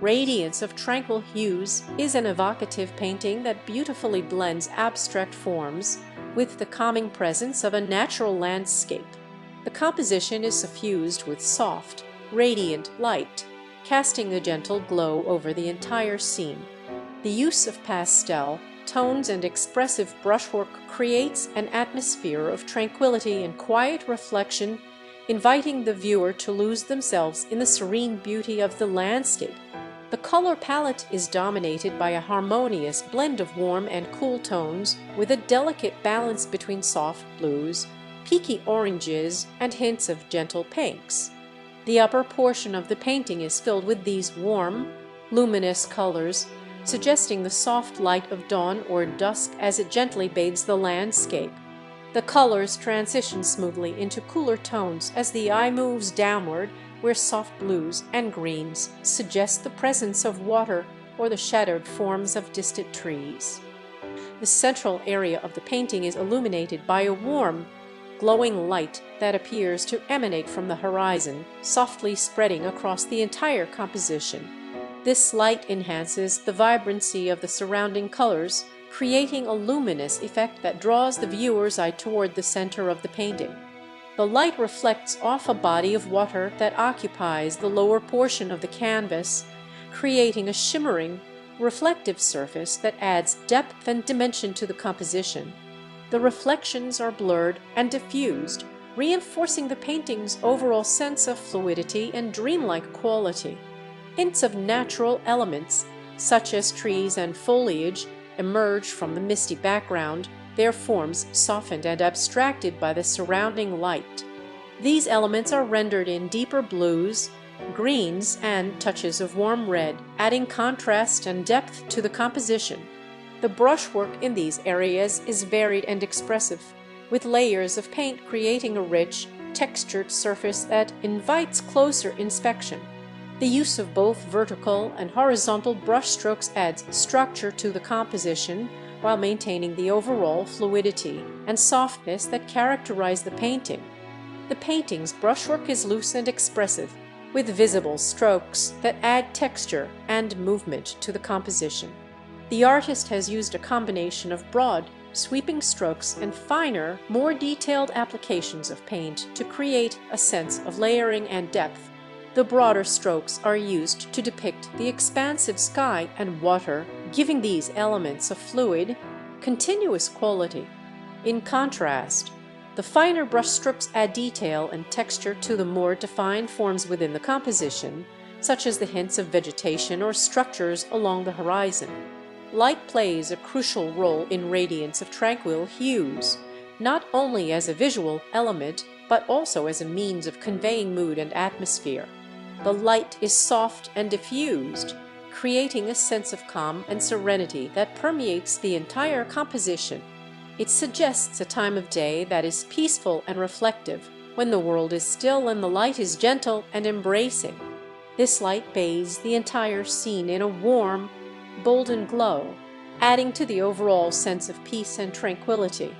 Radiance of Tranquil Hues is an evocative painting that beautifully blends abstract forms with the calming presence of a natural landscape. The composition is suffused with soft, radiant light, casting a gentle glow over the entire scene. The use of pastel tones and expressive brushwork creates an atmosphere of tranquility and quiet reflection, inviting the viewer to lose themselves in the serene beauty of the landscape. The color palette is dominated by a harmonious blend of warm and cool tones, with a delicate balance between soft blues, peaky oranges, and hints of gentle pinks. The upper portion of the painting is filled with these warm, luminous colors, suggesting the soft light of dawn or dusk as it gently bathes the landscape. The colors transition smoothly into cooler tones as the eye moves downward, where soft blues and greens suggest the presence of water or the shadowed forms of distant trees. The central area of the painting is illuminated by a warm, glowing light that appears to emanate from the horizon, softly spreading across the entire composition. This light enhances the vibrancy of the surrounding colors, creating a luminous effect that draws the viewer's eye toward the center of the painting. The light reflects off a body of water that occupies the lower portion of the canvas, creating a shimmering, reflective surface that adds depth and dimension to the composition. The reflections are blurred and diffused, reinforcing the painting's overall sense of fluidity and dreamlike quality. Hints of natural elements, such as trees and foliage, emerge from the misty background, their forms softened and abstracted by the surrounding light. These elements are rendered in deeper blues, greens, and touches of warm red, adding contrast and depth to the composition. The brushwork in these areas is varied and expressive, with layers of paint creating a rich, textured surface that invites closer inspection. The use of both vertical and horizontal brushstrokes adds structure to the composition while maintaining the overall fluidity and softness that characterize the painting. The painting's brushwork is loose and expressive, with visible strokes that add texture and movement to the composition. The artist has used a combination of broad, sweeping strokes and finer, more detailed applications of paint to create a sense of layering and depth. The broader strokes are used to depict the expansive sky and water, giving these elements a fluid, continuous quality. In contrast, the finer brushstrokes add detail and texture to the more defined forms within the composition, such as the hints of vegetation or structures along the horizon. Light plays a crucial role in Radiance of Tranquil Hues, not only as a visual element, but also as a means of conveying mood and atmosphere. The light is soft and diffused, creating a sense of calm and serenity that permeates the entire composition. It suggests a time of day that is peaceful and reflective, when the world is still and the light is gentle and embracing. This light bathes the entire scene in a warm, golden glow, adding to the overall sense of peace and tranquility.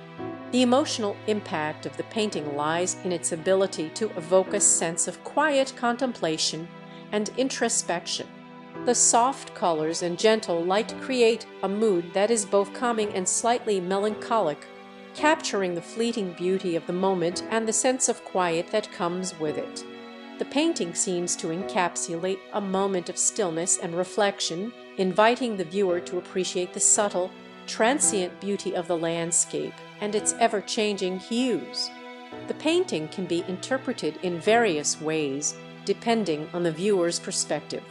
The emotional impact of the painting lies in its ability to evoke a sense of quiet contemplation and introspection. The soft colors and gentle light create a mood that is both calming and slightly melancholic, capturing the fleeting beauty of the moment and the sense of quiet that comes with it. The painting seems to encapsulate a moment of stillness and reflection, inviting the viewer to appreciate the subtle, transient beauty of the landscape and its ever-changing hues. The painting can be interpreted in various ways, depending on the viewer's perspective.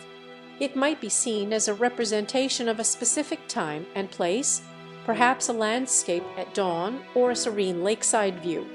It might be seen as a representation of a specific time and place, perhaps a landscape at dawn or a serene lakeside view.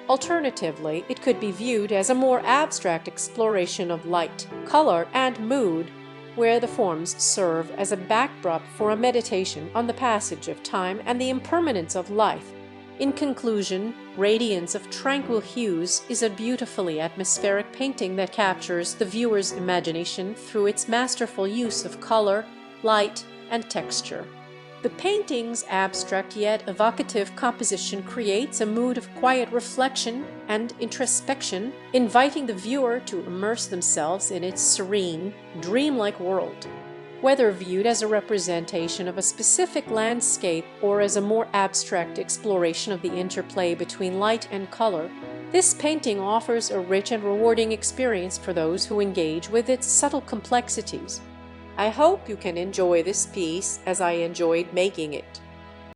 Alternatively, it could be viewed as a more abstract exploration of light, color, and mood, where the forms serve as a backdrop for a meditation on the passage of time and the impermanence of life. In conclusion, Radiance of Tranquil Hues is a beautifully atmospheric painting that captures the viewer's imagination through its masterful use of color, light, and texture. The painting's abstract yet evocative composition creates a mood of quiet reflection and introspection, inviting the viewer to immerse themselves in its serene, dreamlike world. Whether viewed as a representation of a specific landscape or as a more abstract exploration of the interplay between light and color, this painting offers a rich and rewarding experience for those who engage with its subtle complexities. I hope you can enjoy this piece as I enjoyed making it.